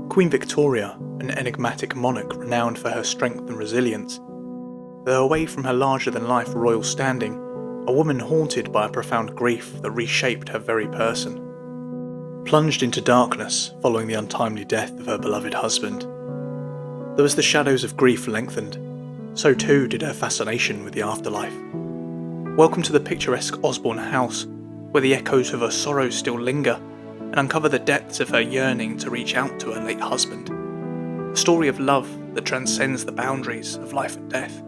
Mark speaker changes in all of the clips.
Speaker 1: Queen Victoria, an enigmatic monarch renowned for her strength and resilience, though away from her larger-than-life royal standing, a woman haunted by a profound grief that reshaped her very person. Plunged into darkness following the untimely death of her beloved husband, though as the shadows of grief lengthened, so too did her fascination with the afterlife. Welcome to the picturesque Osborne House, where the echoes of her sorrows still linger and uncover the depths of her yearning to reach out to her late husband. A story of love that transcends the boundaries of life and death.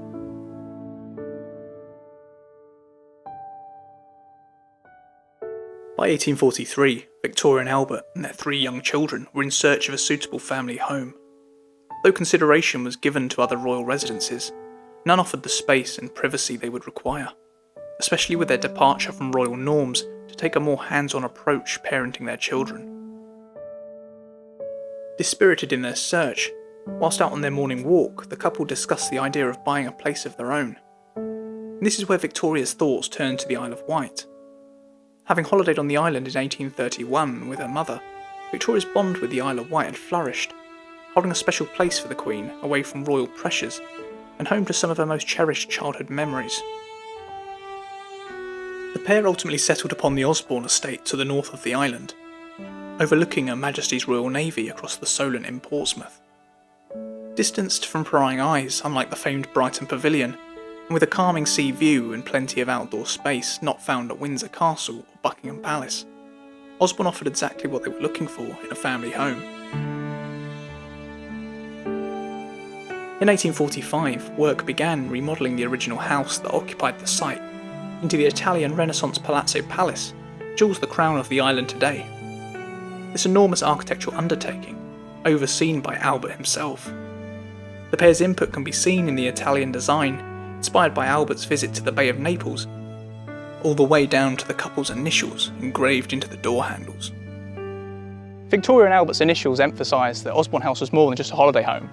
Speaker 1: By 1843, Victoria and Albert and their 3 young children were in search of a suitable family home. Though consideration was given to other royal residences, none offered the space and privacy they would require, especially with their departure from royal norms to take a more hands-on approach parenting their children. Dispirited in their search, whilst out on their morning walk, the couple discussed the idea of buying a place of their own. And this is where Victoria's thoughts turned to the Isle of Wight. Having holidayed on the island in 1831 with her mother, Victoria's bond with the Isle of Wight had flourished, holding a special place for the Queen away from royal pressures and home to some of her most cherished childhood memories. The pair ultimately settled upon the Osborne estate to the north of the island, overlooking Her Majesty's Royal Navy across the Solent in Portsmouth. Distanced from prying eyes, unlike the famed Brighton Pavilion, and with a calming sea view and plenty of outdoor space not found at Windsor Castle or Buckingham Palace, Osborne offered exactly what they were looking for in a family home. In 1845, work began remodelling the original house that occupied the site into the Italian Renaissance Palazzo Palace, jewels the crown of the island today. This enormous architectural undertaking, overseen by Albert himself. The pair's input can be seen in the Italian design, inspired by Albert's visit to the Bay of Naples, all the way down to the couple's initials engraved into the door handles. Victoria and Albert's initials emphasise that Osborne House was more than just a holiday home,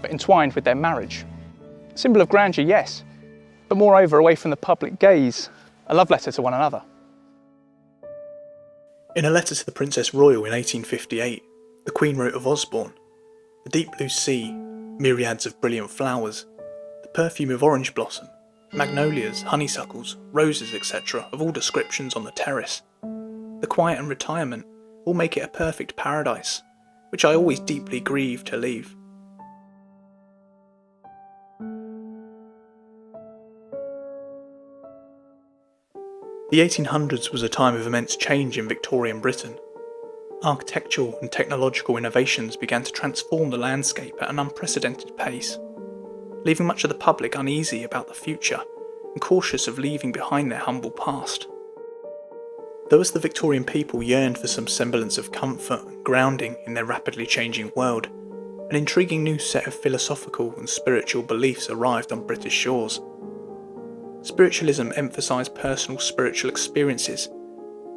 Speaker 1: but entwined with their marriage. A symbol of grandeur, yes, but moreover away from the public gaze, a love letter to one another. In a letter to the Princess Royal in 1858, the Queen wrote of Osborne: "The deep blue sea, myriads of brilliant flowers, the perfume of orange blossom, magnolias, honeysuckles, roses, etc. of all descriptions on the terrace. The quiet and retirement all make it a perfect paradise, which I always deeply grieve to leave." The 1800s was a time of immense change in Victorian Britain. Architectural and technological innovations began to transform the landscape at an unprecedented pace, leaving much of the public uneasy about the future and cautious of leaving behind their humble past. Though as the Victorian people yearned for some semblance of comfort and grounding in their rapidly changing world, an intriguing new set of philosophical and spiritual beliefs arrived on British shores. Spiritualism emphasised personal spiritual experiences,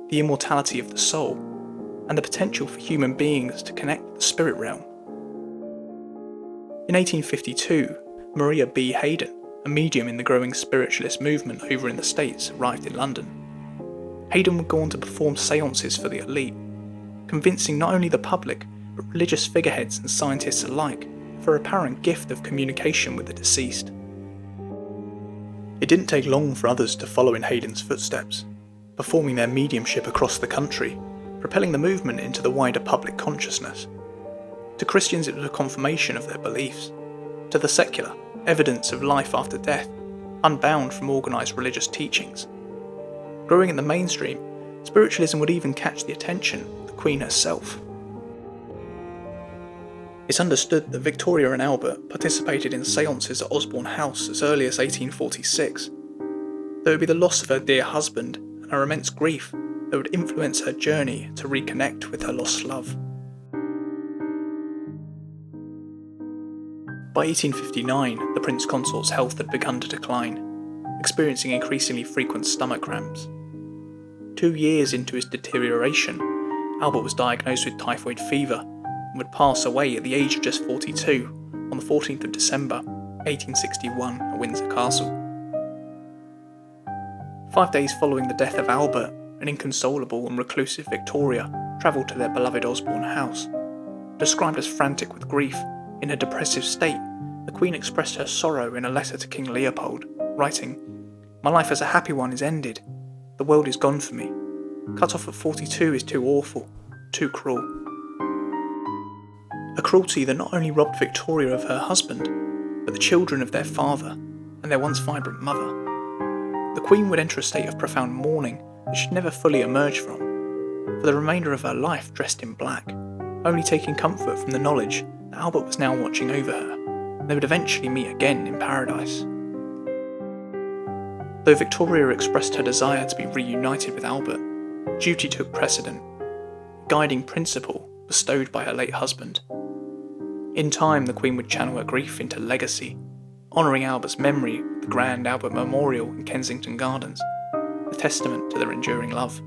Speaker 1: the immortality of the soul, and the potential for human beings to connect with the spirit realm. In 1852, Maria B. Hayden, a medium in the growing spiritualist movement over in the States, arrived in London. Hayden would go on to perform seances for the elite, convincing not only the public, but religious figureheads and scientists alike of her apparent gift of communication with the deceased. It didn't take long for others to follow in Hayden's footsteps, performing their mediumship across the country, propelling the movement into the wider public consciousness. To Christians it was a confirmation of their beliefs. To the secular, evidence of life after death, unbound from organised religious teachings. Growing in the mainstream, spiritualism would even catch the attention of the Queen herself. It's understood that Victoria and Albert participated in seances at Osborne House as early as 1846. Though it would be the loss of her dear husband and her immense grief that would influence her journey to reconnect with her lost love. By 1859, the Prince Consort's health had begun to decline, experiencing increasingly frequent stomach cramps. 2 years into his deterioration, Albert was diagnosed with typhoid fever and would pass away at the age of just 42 on the 14th of December, 1861 at Windsor Castle. 5 days following the death of Albert, an inconsolable and reclusive Victoria travelled to their beloved Osborne House. Described as frantic with grief, in a depressive state, the Queen expressed her sorrow in a letter to King Leopold, writing, "My life as a happy one is ended. The world is gone for me. Cut off at 42 is too awful, too cruel." A cruelty that not only robbed Victoria of her husband, but the children of their father and their once vibrant mother. The Queen would enter a state of profound mourning that she'd never fully emerge from, for the remainder of her life dressed in black, only taking comfort from the knowledge that Albert was now watching over her, and they would eventually meet again in paradise. Though Victoria expressed her desire to be reunited with Albert, duty took precedent, a guiding principle bestowed by her late husband. In time, the Queen would channel her grief into legacy, honouring Albert's memory with the grand Albert Memorial in Kensington Gardens, a testament to their enduring love.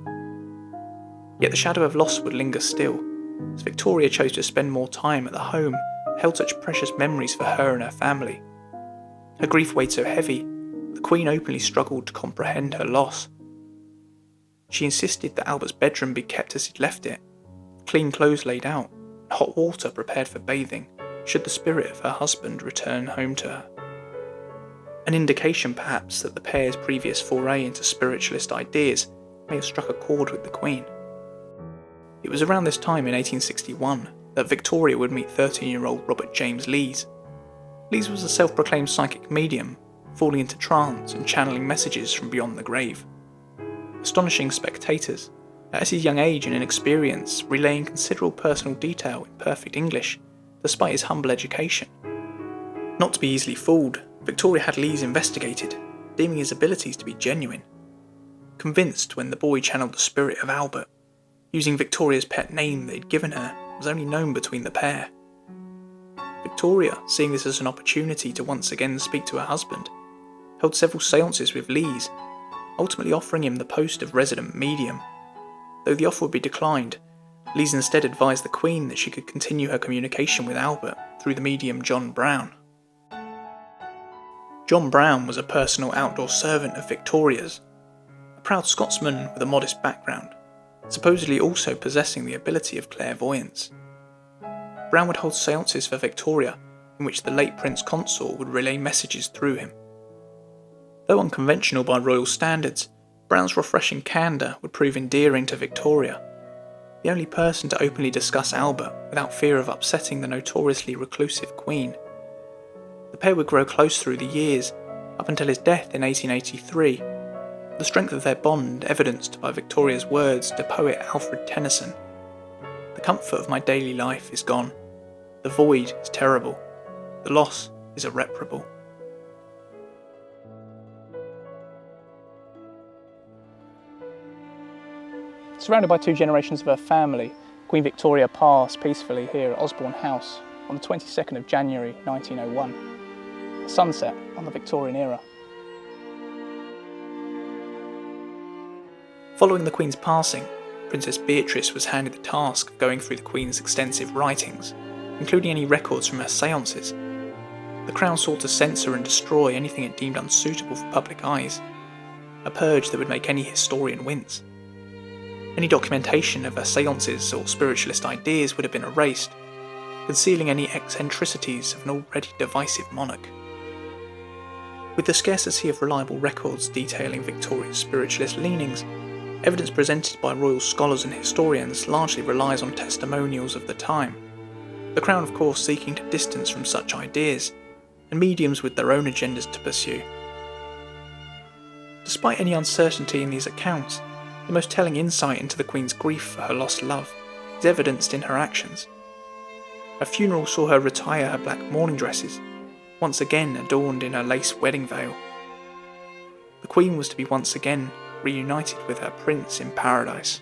Speaker 1: Yet the shadow of loss would linger still, as Victoria chose to spend more time at the home that held such precious memories for her and her family. Her grief weighed so heavy, the Queen openly struggled to comprehend her loss. She insisted that Albert's bedroom be kept as he'd left it, clean clothes laid out, and hot water prepared for bathing, should the spirit of her husband return home to her. An indication perhaps that the pair's previous foray into spiritualist ideas may have struck a chord with the Queen. It was around this time in 1861 that Victoria would meet 13-year-old Robert James Lees. Lees was a self-proclaimed psychic medium, falling into trance and channeling messages from beyond the grave. Astonishing spectators, at his young age and inexperience, relaying considerable personal detail in perfect English, despite his humble education. Not to be easily fooled, Victoria had Lees investigated, deeming his abilities to be genuine. Convinced when the boy channeled the spirit of Albert, using Victoria's pet name they'd given her was only known between the pair. Victoria, seeing this as an opportunity to once again speak to her husband, held several seances with Lees, ultimately offering him the post of resident medium. Though the offer would be declined, Lees instead advised the Queen that she could continue her communication with Albert through the medium John Brown. John Brown was a personal outdoor servant of Victoria's, a proud Scotsman with a modest background, supposedly also possessing the ability of clairvoyance. Brown would hold seances for Victoria, in which the late Prince Consort would relay messages through him. Though unconventional by royal standards, Brown's refreshing candour would prove endearing to Victoria, the only person to openly discuss Albert without fear of upsetting the notoriously reclusive Queen. The pair would grow close through the years, up until his death in 1883, the strength of their bond evidenced by Victoria's words to poet Alfred Tennyson. "The comfort of my daily life is gone. The void is terrible. The loss is irreparable." Surrounded by two generations of her family, Queen Victoria passed peacefully here at Osborne House on the 22nd of January 1901, a sunset on the Victorian era. Following the Queen's passing, Princess Beatrice was handed the task of going through the Queen's extensive writings, including any records from her seances. The Crown sought to censor and destroy anything it deemed unsuitable for public eyes, a purge that would make any historian wince. Any documentation of her seances or spiritualist ideas would have been erased, concealing any eccentricities of an already divisive monarch. With the scarcity of reliable records detailing Victoria's spiritualist leanings, evidence presented by royal scholars and historians largely relies on testimonials of the time, the Crown of course seeking to distance from such ideas, and mediums with their own agendas to pursue. Despite any uncertainty in these accounts, the most telling insight into the Queen's grief for her lost love is evidenced in her actions. Her funeral saw her retire her black mourning dresses, once again adorned in her lace wedding veil. The Queen was to be once again reunited with her prince in paradise.